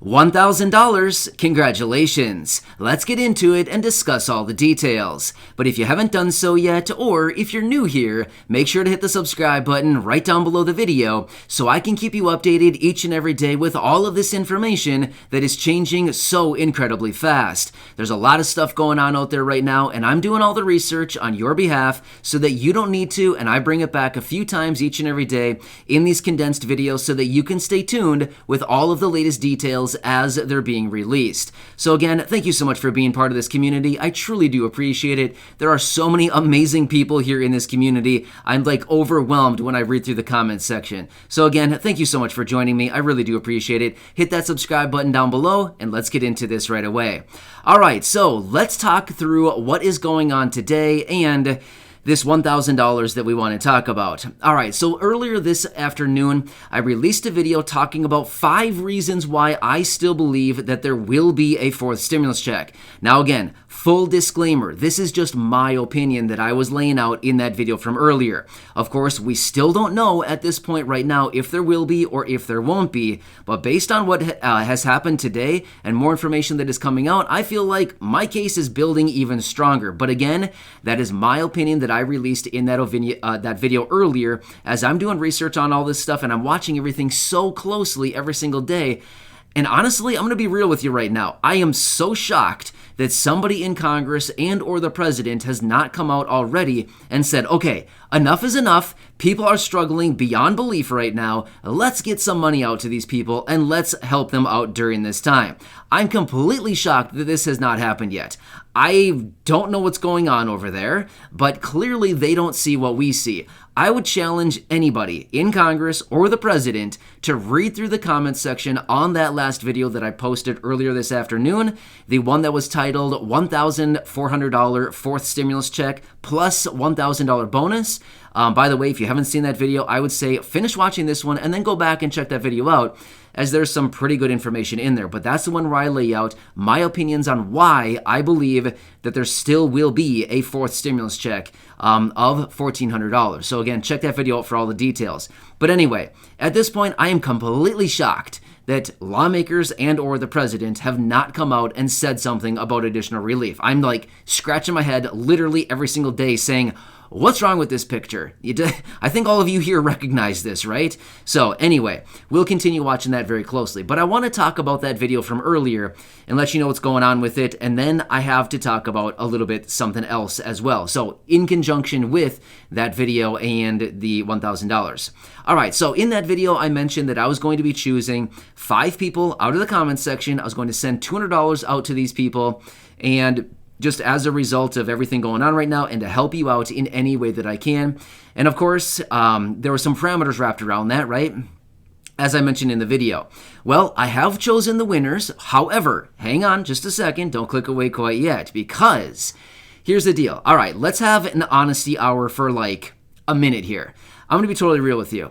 $1,000, congratulations. Let's get into it and discuss all the details. But if you haven't done so yet, or if you're new here, make sure to hit the subscribe button right down below the video so I can keep you updated each and every day with all of this information that is changing so incredibly fast. There's a lot of stuff going on out there right now, and I'm doing all the research on your behalf so that you don't need to, and I bring it back a few times each and every day in these condensed videos so that you can stay tuned with all of the latest details as they're being released. So again, thank you so much for being part of this community. I truly do appreciate it. There are so many amazing people here in this community. I'm overwhelmed when I read through the comments section. So again, thank you so much for joining me. I really do appreciate it. Hit that subscribe button down below and let's get into this right away. All right, so let's talk through what is going on today and this $1,000 that we want to talk about. All right, so earlier this afternoon, I released a video talking about 5 reasons why I still believe that there will be a 4th stimulus check. Now again, full disclaimer, this is just my opinion that I was laying out in that video from earlier. Of course, we still don't know at this point right now if there will be or if there won't be, but based on what has happened today and more information that is coming out, I feel like my case is building even stronger. But again, that is my opinion that I released in that video earlier, as I'm doing research on all this stuff and I'm watching everything so closely every single day. And honestly, I'm going to be real with you right now. I am so shocked that somebody in Congress and or the president has not come out already and said, okay, enough is enough. People are struggling beyond belief right now. Let's get some money out to these people and let's help them out during this time. I'm completely shocked that this has not happened yet. I don't know what's going on over there, but clearly they don't see what we see. I would challenge anybody in Congress or the president to read through the comments section on that last video that I posted earlier this afternoon, the one that was titled $1,400 4th stimulus check plus $1,000 bonus. By the way, if you haven't seen that video, I would say finish watching this one and then go back and check that video out, as there's some pretty good information in there. But that's the one where I lay out my opinions on why I believe that there still will be a 4th stimulus check of $1,400. So again, check that video out for all the details. But anyway, at this point, I am completely shocked that lawmakers and or the president have not come out and said something about additional relief. I'm scratching my head literally every single day saying, what's wrong with this picture? I think all of you here recognize this, right? So anyway, we'll continue watching that very closely. But I want to talk about that video from earlier and let you know what's going on with it. And then I have to talk about a little bit something else as well. So in conjunction with that video and the $1,000. All right, so in that video, I mentioned that I was going to be choosing 5 people out of the comments section. I was going to send $200 out to these people, and just as a result of everything going on right now and to help you out in any way that I can. And of course, there were some parameters wrapped around that, right? As I mentioned in the video. Well, I have chosen the winners. However, hang on just a second. Don't click away quite yet, because here's the deal. All right, let's have an honesty hour for a minute here. I'm going to be totally real with you.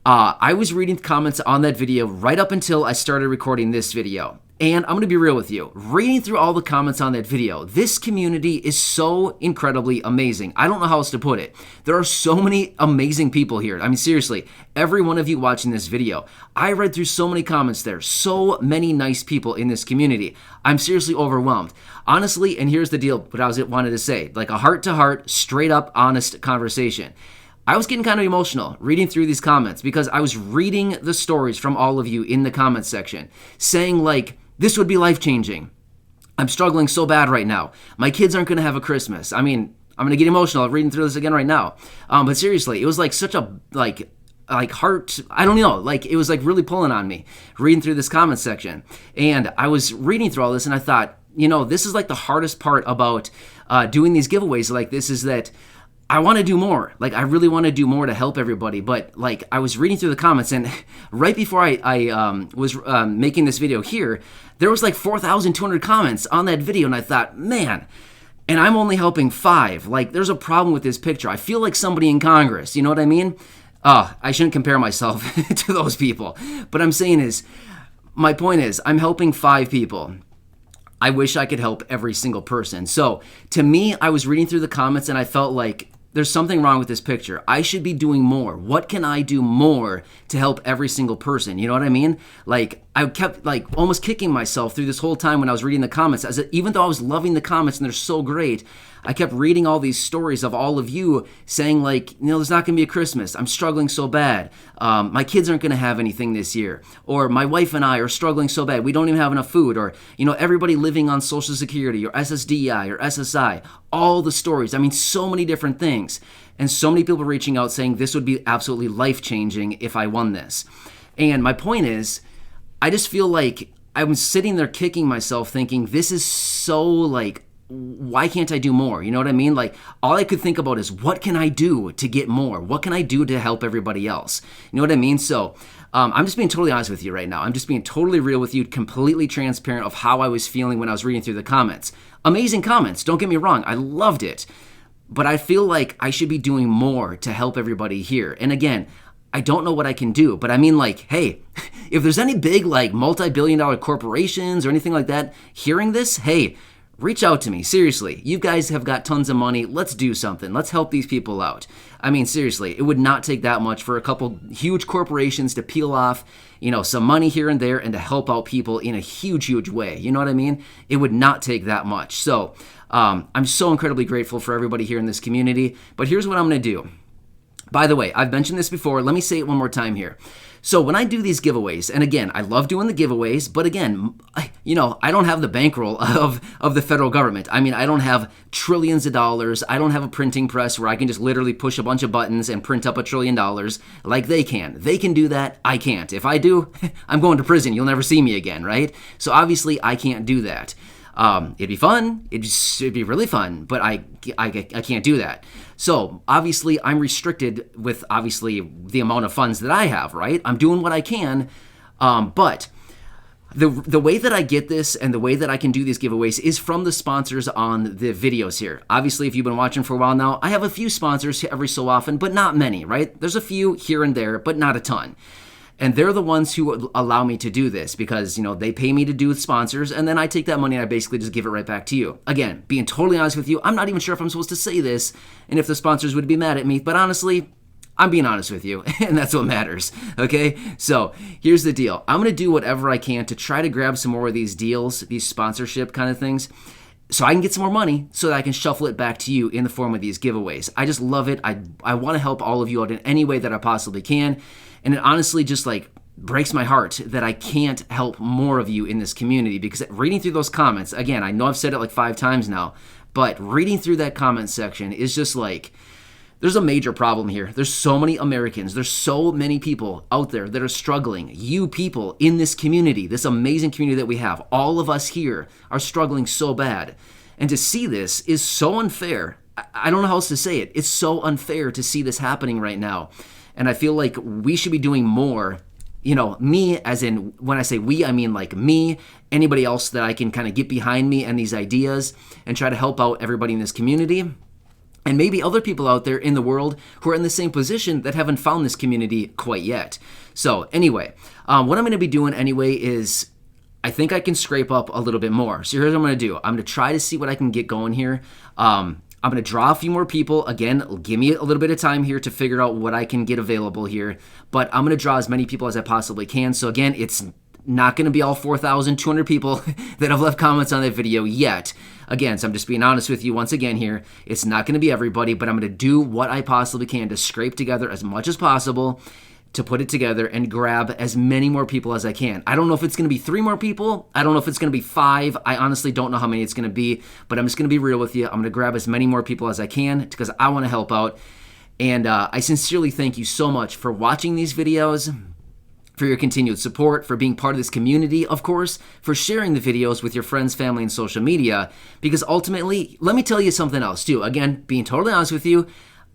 I was reading comments on that video right up until I started recording this video. And I'm going to be real with you. Reading through all the comments on that video, this community is so incredibly amazing. I don't know how else to put it. There are so many amazing people here. I mean, seriously, every one of you watching this video, I read through so many comments there. So many nice people in this community. I'm seriously overwhelmed. Honestly, and here's the deal, what I wanted to say, a heart-to-heart, straight-up, honest conversation. I was getting kind of emotional reading through these comments because I was reading the stories from all of you in the comments section saying this would be life-changing. I'm struggling so bad right now. My kids aren't going to have a Christmas. I mean, I'm going to get emotional reading through this again right now. But seriously, it was such a heart, I don't know, it was really pulling on me reading through this comment section. And I was reading through all this and I thought, this is the hardest part about doing ththese giveaways like this, is that I want to do more. I really want to do more to help everybody. But I was reading through the comments, and right before I was making this video here, there was 4,200 comments on that video, and I thought, man, and I'm only helping 5. There's a problem with this picture. I feel like somebody in Congress. You know what I mean? I shouldn't compare myself to those people. But my point is, I'm helping 5 people. I wish I could help every single person. So to me, I was reading through the comments, and I felt like there's something wrong with this picture. I should be doing more. What can I do more to help every single person? You know what I mean? I kept like almost kicking myself through this whole time when I was reading the comments. Even though I was loving the comments and they're so great, I kept reading all these stories of all of you saying like, there's not going to be a Christmas. I'm struggling so bad. My kids aren't going to have anything this year. Or my wife and I are struggling so bad. We don't even have enough food. Or, everybody living on Social Security or SSDI or SSI. All the stories. I mean, so many different things. And so many people reaching out saying this would be absolutely life-changing if I won this. And my point is, I just feel like I'm sitting there kicking myself thinking this is so like, why can't I do more? You know what I mean? Like all I could think about is what can I do to get more? What can I do to help everybody else? You know what I mean? So I'm just being totally honest with you right now. I'm just being totally real with you, completely transparent of how I was feeling when I was reading through the comments. Amazing comments. Don't get me wrong. I loved it. But I feel like I should be doing more to help everybody here. And again, I don't know what I can do, but I mean like, hey, if there's any big like multi-billion-dollar corporations or anything like that hearing this, hey, reach out to me. Seriously, you guys have got tons of money. Let's do something. Let's help these people out. I mean, seriously, it would not take that much for a couple huge corporations to peel off, some money here and there and to help out people in a huge, huge way. You know what I mean? It would not take that much. So I'm so incredibly grateful for everybody here in this community. But here's what I'm going to do. By the way, I've mentioned this before. Let me say it one more time here. So when I do these giveaways, and again, I love doing the giveaways, but again, I don't have the bankroll of the federal government. I mean, I don't have trillions of dollars. I don't have a printing press where I can just literally push a bunch of buttons and print up $1 trillion like they can. They can do that. I can't. If I do, I'm going to prison. You'll never see me again, right? So obviously, I can't do that. It'd be fun. It'd be really fun, but I can't do that. So obviously I'm restricted with obviously the amount of funds that I have, right? I'm doing what I can. But the way that I get this and the way that I can do these giveaways is from the sponsors on the videos here. Obviously, if you've been watching for a while now, I have a few sponsors every so often, but not many, right? There's a few here and there, but not a ton. And they're the ones who allow me to do this because, they pay me to do with sponsors, and then I take that money and I basically just give it right back to you. Again, being totally honest with you, I'm not even sure if I'm supposed to say this and if the sponsors would be mad at me, but honestly, I'm being honest with you, and that's what matters, okay? So here's the deal. I'm going to do whatever I can to try to grab some more of these deals, these sponsorship kind of things, so I can get some more money so that I can shuffle it back to you in the form of these giveaways. I just love it. I want to help all of you out in any way that I possibly can. And it honestly just like breaks my heart that I can't help more of you in this community because reading through those comments, again, I know I've said it like 5 times now, but reading through that comment section is just like, there's a major problem here. There's so many Americans. There's so many people out there that are struggling. You people in this community, this amazing community that we have, all of us here are struggling so bad. And to see this is so unfair. I don't know how else to say it. It's so unfair to see this happening right now. And I feel like we should be doing more, me as in, when I say we, I mean like me, anybody else that I can kind of get behind me and these ideas and try to help out everybody in this community. And maybe other people out there in the world who are in the same position that haven't found this community quite yet. So anyway, what I'm going to be doing anyway is I think I can scrape up a little bit more. So here's what I'm going to do. I'm going to try to see what I can get going here. I'm going to draw a few more people. Again, give me a little bit of time here to figure out what I can get available here. But I'm going to draw as many people as I possibly can. So again, it's not going to be all 4,200 people that have left comments on that video yet. Again, so I'm just being honest with you once again here. It's not going to be everybody, but I'm going to do what I possibly can to scrape together as much as possible to put it together and grab as many more people as I can. I don't know if it's going to be 3 more people. I don't know if it's going to be 5. I honestly don't know how many it's going to be, but I'm just going to be real with you. I'm going to grab as many more people as I can because I want to help out. And I sincerely thank you so much for watching these videos, for your continued support, for being part of this community, of course, for sharing the videos with your friends, family, and social media, because ultimately, let me tell you something else too. Again, being totally honest with you,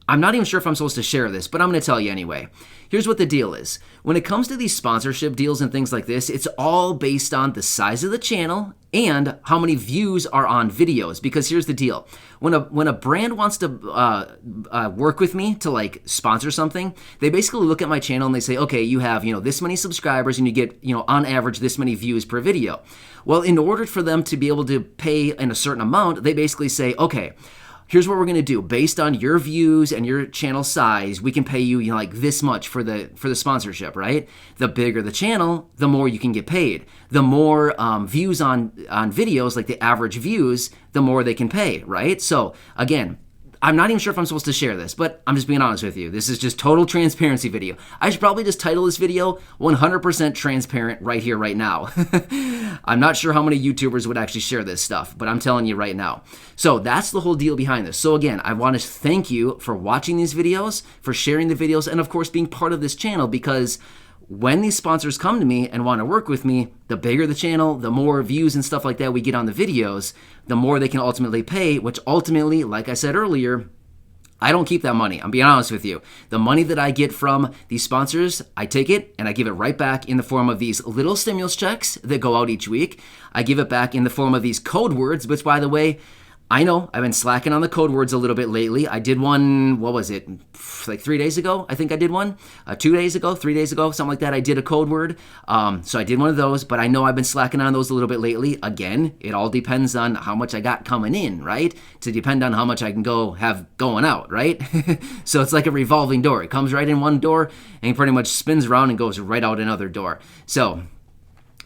I'm not even sure if I'm supposed to share this, but I'm going to tell you anyway. Here's what the deal is. When it comes to these sponsorship deals and things like this, it's all based on the size of the channel and how many views are on videos. Because here's the deal. When a brand wants to work with me to like sponsor something, they basically look at my channel and they say, okay, you have, this many subscribers and you get, on average this many views per video. Well, in order for them to be able to pay in a certain amount, they basically say, okay, here's what we're going to do. Based on your views and your channel size, we can pay you, like this much for the sponsorship, right? The bigger the channel, the more you can get paid. The more views on videos, like the average views, the more they can pay, right? So again, I'm not even sure if I'm supposed to share this, but I'm just being honest with you. This is just total transparency video. I should probably just title this video 100% transparent right here, right now. I'm not sure how many YouTubers would actually share this stuff, but I'm telling you right now. So that's the whole deal behind this. So again, I want to thank you for watching these videos, for sharing the videos, and of course being part of this channel, because when these sponsors come to me and want to work with me, the bigger the channel, the more views and stuff like that we get on the videos, the more they can ultimately pay, which ultimately, like I said earlier, I don't keep that money. I'm being honest with you. The money that I get from these sponsors, I take it and I give it right back in the form of these little stimulus checks that go out each week. I give it back in the form of these code words, which, by the way, I know I've been slacking on the code words a little bit lately. I did one, what was it, like 3 days ago? I think I did one. 2 days ago, 3 days ago, something like that. I did a code word. So I did one of those, but I know I've been slacking on those a little bit lately. Again, it all depends on how much I got coming in, right? To depend on how much I can have going out, right? So it's like a revolving door. It comes right in one door and pretty much spins around and goes right out another door. So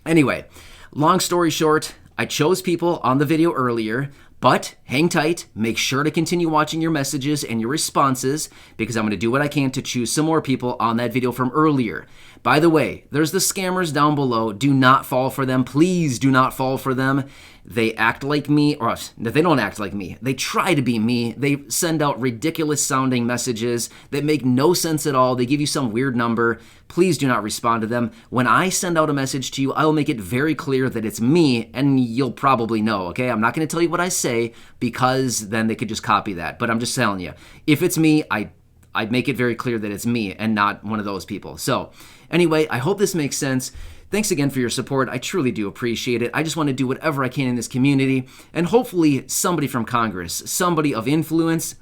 anyway, long story short, I chose people on the video earlier. But hang tight, make sure to continue watching your messages and your responses, because I'm going to do what I can to choose some more people on that video from earlier. By the way, there's the scammers down below. Do not fall for them. Please do not fall for them. They act like me, or they don't act like me. They try to be me. They send out ridiculous sounding messages that make no sense at all. They give you some weird number. Please do not respond to them. When I send out a message to you, I will make it very clear that it's me, and you'll probably know, okay? I'm not going to tell you what I say, because then they could just copy that. But I'm just telling you, if it's me, I'd make it very clear that it's me and not one of those people. So anyway, I hope this makes sense. Thanks again for your support. I truly do appreciate it. I just want to do whatever I can in this community, and hopefully somebody from Congress, somebody of influence,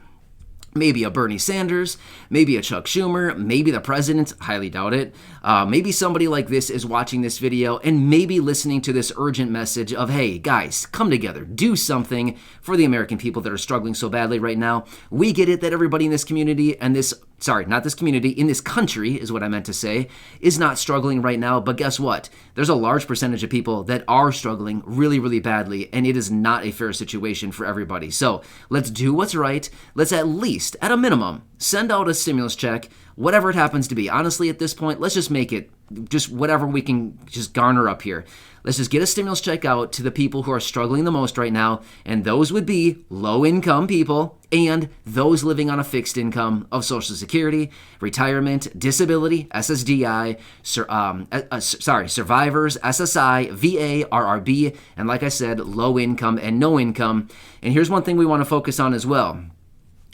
maybe a Bernie Sanders, maybe a Chuck Schumer, maybe the president, highly doubt it. Maybe somebody like this is watching this video and maybe listening to this urgent message of, hey, guys, come together, do something for the American people that are struggling so badly right now. We get it that everybody in this community and not this community, in this country is what I meant to say, is not struggling right now. But guess what? There's a large percentage of people that are struggling really, really badly, and it is not a fair situation for everybody. So let's do what's right. Let's at least, at a minimum, send out a stimulus check, whatever it happens to be. Honestly, at this point, let's just make it just whatever we can just garner up here. Let's just get a stimulus check out to the people who are struggling the most right now, and those would be low-income people and those living on a fixed income of Social Security, retirement, disability, SSDI, survivors, SSI, VA, RRB, and like I said, low income and no income. And here's one thing we want to focus on as well.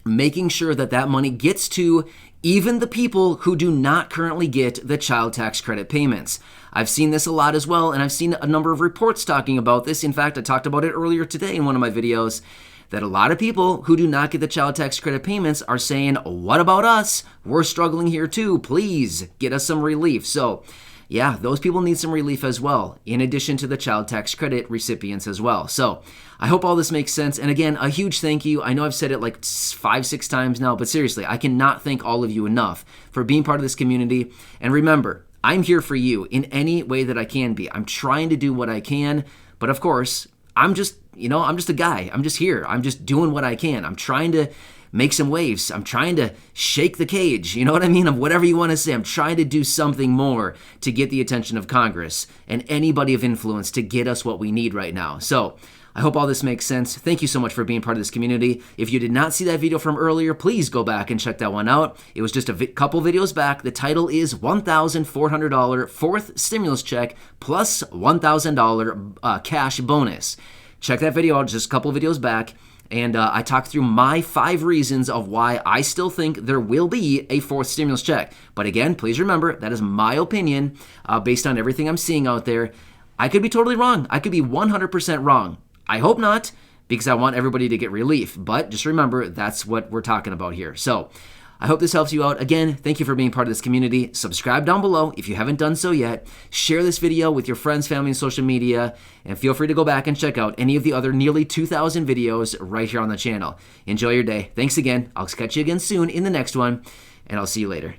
Making sure that that money gets to even the people who do not currently get the child tax credit payments. I've seen this a lot as well, and I've seen a number of reports talking about this. In fact, I talked about it earlier today in one of my videos, that a lot of people who do not get the child tax credit payments are saying, what about us? We're struggling here too. Please get us some relief. So yeah, those people need some relief as well, in addition to the child tax credit recipients as well. So I hope all this makes sense. And again, a huge thank you. I know I've said it like 5-6 times now, but seriously, I cannot thank all of you enough for being part of this community. And remember, I'm here for you in any way that I can be. I'm trying to do what I can, but of course, I'm just a guy. I'm just here. I'm just doing what I can. I'm trying to make some waves. I'm trying to shake the cage. You know what I mean? Of whatever you want to say. I'm trying to do something more to get the attention of Congress and anybody of influence to get us what we need right now. So I hope all this makes sense. Thank you so much for being part of this community. If you did not see that video from earlier, please go back and check that one out. It was just a couple videos back. The title is $1,400 fourth stimulus check plus $1,000 cash bonus. Check that video out, just a couple videos back. And I talked through my 5 reasons of why I still think there will be a fourth stimulus check. But again, please remember, that is my opinion based on everything I'm seeing out there. I could be totally wrong. I could be 100% wrong. I hope not, because I want everybody to get relief. But just remember, that's what we're talking about here. So I hope this helps you out. Again, thank you for being part of this community. Subscribe down below if you haven't done so yet. Share this video with your friends, family, and social media. And feel free to go back and check out any of the other nearly 2,000 videos right here on the channel. Enjoy your day. Thanks again. I'll catch you again soon in the next one, and I'll see you later.